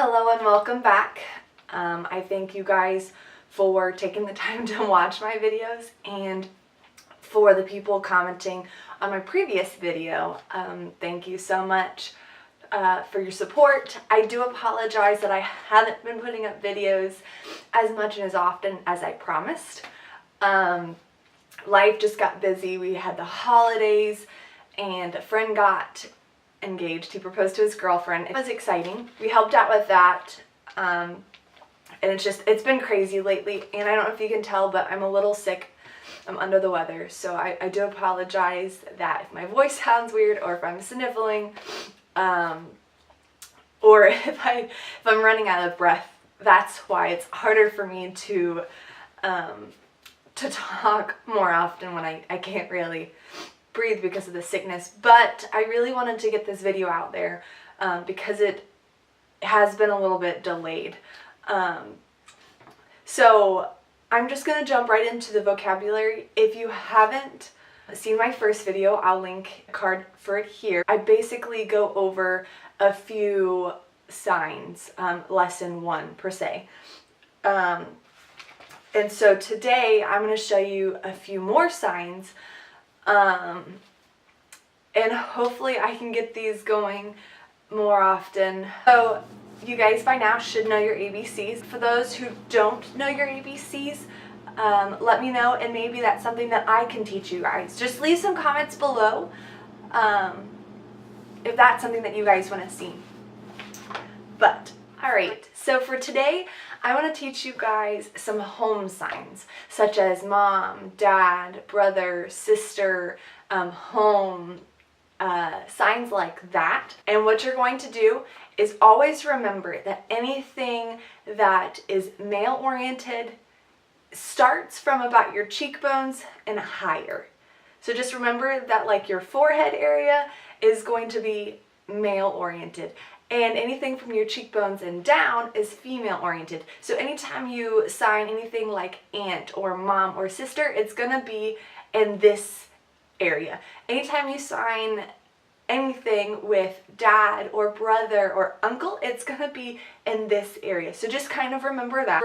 Hello and welcome back. I thank you guys for taking the time to watch my videos, and for the people commenting on my previous video. Thank you so much for your support. I do apologize that I haven't been putting up videos as much and as often as I promised. Life just got busy. We had the holidays and a friend got engaged. He proposed to his girlfriend. It was exciting. We helped out with that. And it's been crazy lately, and I don't know if you can tell, but I'm a little sick. I'm under the weather, so I do apologize that if my voice sounds weird, or if I'm sniffling, or if I'm running out of breath. That's why it's harder for me to talk more often when I can't really breathe because of the sickness. But I really wanted to get this video out there because it has been a little bit delayed. So I'm just going to jump right into the vocabulary. If you haven't seen my first video, I'll link a card for it here. I basically go over a few signs, lesson 1 per se. And so today I'm going to show you a few more signs, and hopefully I can get these going more often. So you guys by now should know your ABCs. For those who don't know your ABCs, let me know, and maybe that's something that I can teach you guys. Just leave some comments below if that's something that you guys want to see. But alright, so for today I want to teach you guys some home signs, such as mom, dad, brother, sister, home, signs like that. And what you're going to do is always remember that anything that is male oriented starts from about your cheekbones and higher. So just remember that, like, your forehead area is going to be male oriented, and anything from your cheekbones and down is female oriented. So anytime you sign anything like aunt or mom or sister, it's gonna be in this area. Anytime you sign anything with dad or brother or uncle, it's gonna be in this area. So just kind of remember that.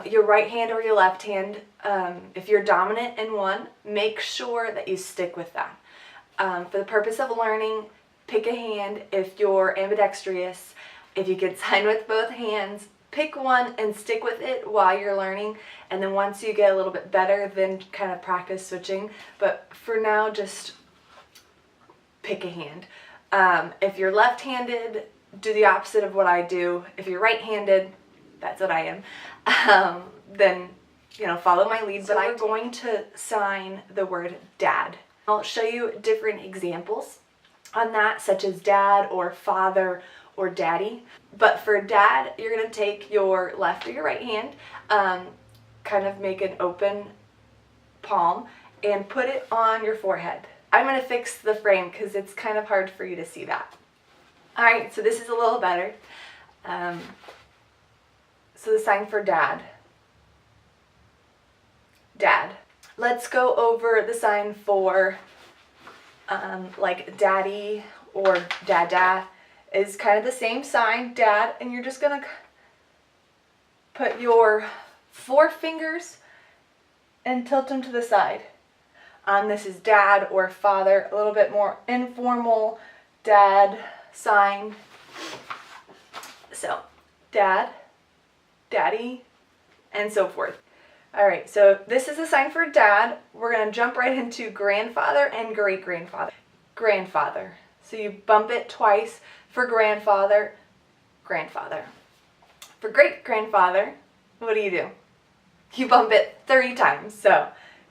Your right hand or your left hand, if you're dominant in one, make sure that you stick with that. For the purpose of learning, pick a hand. If you're ambidextrous, if you can sign with both hands, pick one and stick with it while you're learning. And then once you get a little bit better, then kind of practice switching. But for now, just pick a hand. If you're left-handed, do the opposite of what I do. If you're right-handed, that's what I am, then, you know, follow my lead. So but I'm going to sign the word dad. I'll show you different examples on that, such as dad or father or daddy. But for dad, you're going to take your left or your right hand, kind of make an open palm, and put it on your forehead. I'm going to fix the frame because it's kind of hard for you to see that. Alright, so this is a little better. So the sign for dad. Dad. Let's go over the sign for like daddy or dada. Is kind of the same sign, dad, and you're just gonna put your 4 fingers and tilt them to the side. This is dad or father, a little bit more informal dad sign. So dad, daddy, and so forth. Alright, so this is a sign for dad. We're going to jump right into grandfather and great-grandfather. Grandfather. So you bump it twice. For grandfather, grandfather. For great-grandfather, what do? You bump it 30 times. So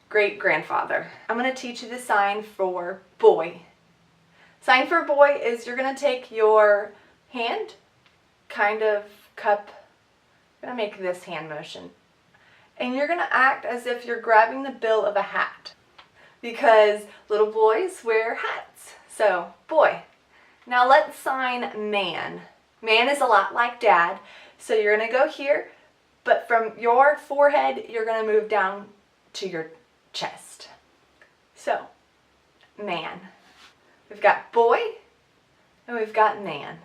great-grandfather. I'm going to teach you the sign for boy. Sign for boy is you're going to take your hand, kind of cup. I'm going to make this hand motion. And you're going to act as if you're grabbing the bill of a hat, because little boys wear hats. So, boy. Now let's sign man. Man is a lot like dad. So you're going to go here, but from your forehead, you're going to move down to your chest. So, man. We've got boy, and we've got man.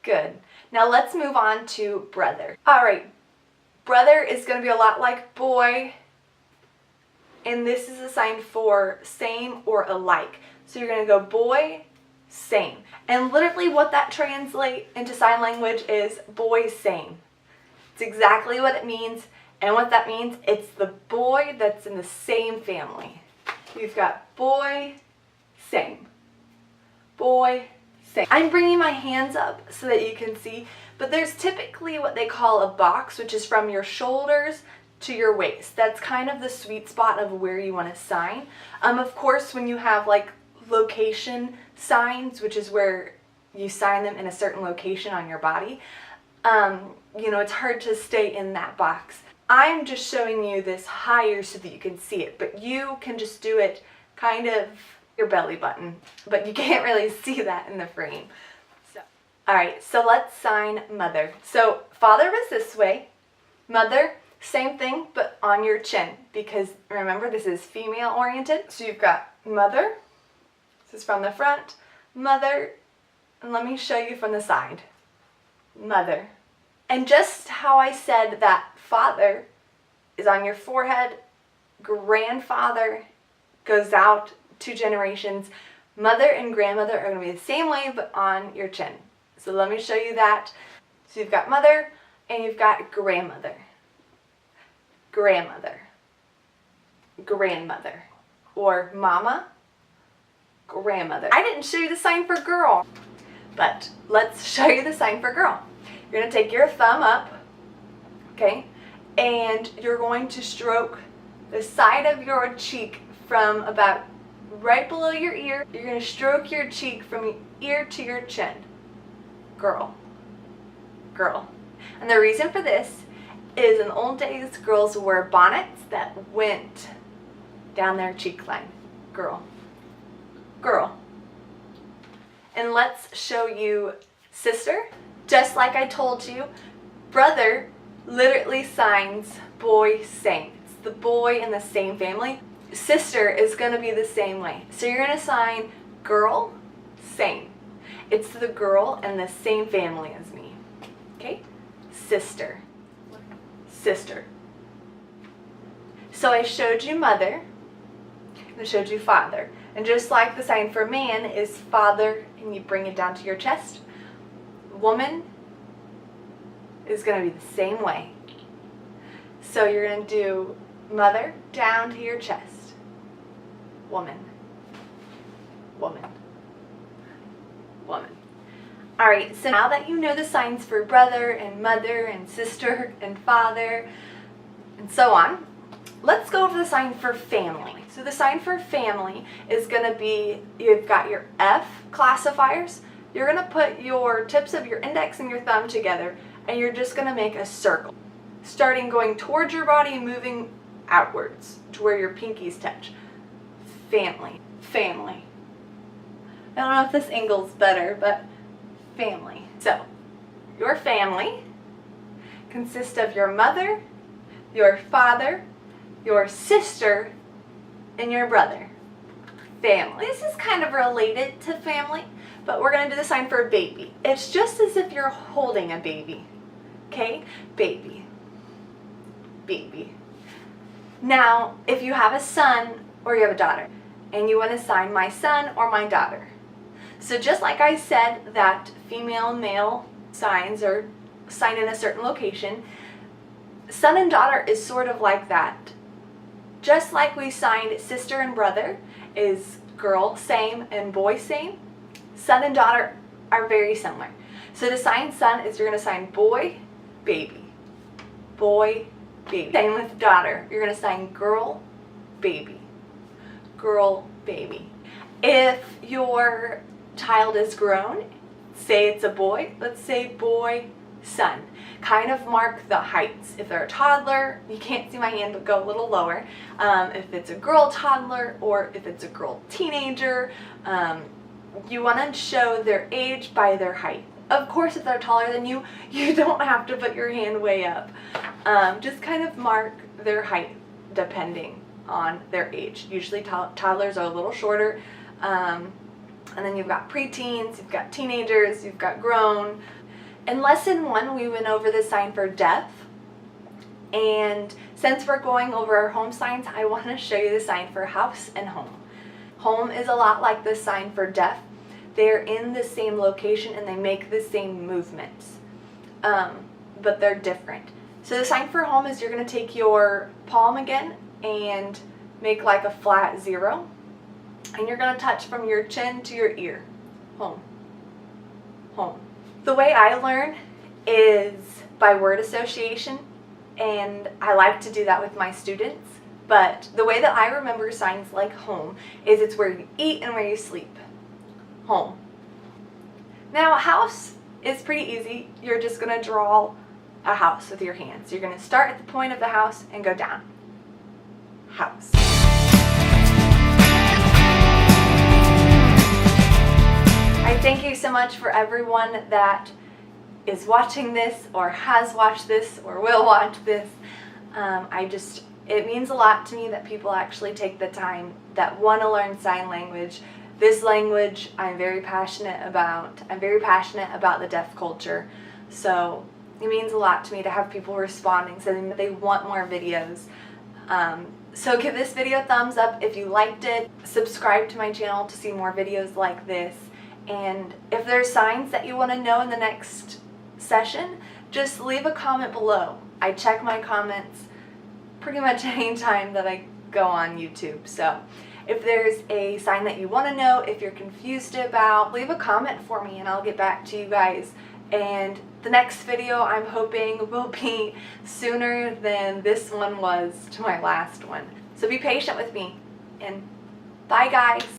Good. Now let's move on to brother. All right, brother is going to be a lot like boy, and this is a sign for same or alike. So you're going to go boy, same. And literally what that translates into sign language is boy, same. It's exactly what it means, and what that means, it's the boy that's in the same family. We've got boy, same. Boy, same. I'm bringing my hands up so that you can see, but there's typically what they call a box, which is from your shoulders to your waist. That's kind of the sweet spot of where you want to sign. Of course, when you have like location signs, which is where you sign them in a certain location on your body, you know, it's hard to stay in that box. I'm just showing you this higher so that you can see it, but you can just do it kind of your belly button, but you can't really see that in the frame. So, all right, so let's sign mother. So father was this way, mother, same thing, but on your chin, because remember this is female oriented. So you've got mother, this is from the front, mother, and let me show you from the side, mother. And just how I said that father is on your forehead, grandfather goes out 2 generations, mother and grandmother are going to be the same way but on your chin. So let me show you that. So you've got mother and you've got grandmother, grandmother, grandmother, or mama, grandmother. I didn't show you the sign for girl, but let's show you the sign for girl. You're going to take your thumb up, okay, and you're going to stroke the side of your cheek from about right below your ear. You're going to stroke your cheek from your ear to your chin. Girl. Girl. And the reason for this is in the old days, girls wore bonnets that went down their cheek line. Girl. Girl. And let's show you sister. Just like I told you, brother literally signs boy, same. It's the boy in the same family. Sister is going to be the same way. So you're going to sign girl, same. It's the girl in the same family as me. Okay? Sister. Sister. So I showed you mother, and I showed you father. And just like the sign for man is father, and you bring it down to your chest, woman is going to be the same way. So you're going to do mother down to your chest. Woman. Woman. Woman. Alright, so now that you know the signs for brother and mother and sister and father and so on, let's go over the sign for family. So the sign for family is going to be, you've got your F classifiers. You're going to put your tips of your index and your thumb together, and you're just going to make a circle, starting going towards your body and moving outwards to where your pinkies touch. Family. Family. I don't know if this angle's better, but family. So, your family consists of your mother, your father, your sister, and your brother. Family. This is kind of related to family, but we're going to do the sign for a baby. It's just as if you're holding a baby. Okay? Baby. Baby. Now, if you have a son or you have a daughter, and you want to sign my son or my daughter. So just like I said that female and male signs are signed in a certain location, son and daughter is sort of like that. Just like we signed sister and brother is girl same and boy same, son and daughter are very similar. So to sign son is you're going to sign boy, baby. Boy, baby. Same with daughter. You're going to sign girl, baby. Girl, baby. If your child is grown, say it's a boy, let's say boy, son. Kind of mark the heights. If they're a toddler, you can't see my hand, but go a little lower. If it's a girl toddler or if it's a girl teenager, you want to show their age by their height. Of course, if they're taller than you, you don't have to put your hand way up. Just kind of mark their height depending on their age. Usually toddlers are a little shorter, and then you've got preteens, you've got teenagers, you've got grown. In lesson 1, we went over the sign for death. And since we're going over our home signs, I want to show you the sign for house and home. Home is a lot like the sign for death. They're in the same location and they make the same movements, but they're different. So the sign for home is you're going to take your palm again and make like a flat 0. And you're going to touch from your chin to your ear. Home. Home. The way I learn is by word association, and I like to do that with my students. But the way that I remember signs like home is it's where you eat and where you sleep. Home. Now, a house is pretty easy. You're just going to draw a house with your hands. You're going to start at the point of the house and go down. House. I thank you so much for everyone that is watching this or has watched this or will watch this. It means a lot to me that people actually take the time that want to learn sign language. This language I'm very passionate about. I'm very passionate about the deaf culture. So it means a lot to me to have people responding, saying that they want more videos. So give this video a thumbs up if you liked it. Subscribe to my channel to see more videos like this. And if there's signs that you want to know in the next session, just leave a comment below. I check my comments pretty much any time that I go on YouTube. So if there's a sign that you want to know, if you're confused about, leave a comment for me and I'll get back to you guys. And the next video I'm hoping will be sooner than this one was to my last one. So be patient with me, and bye guys.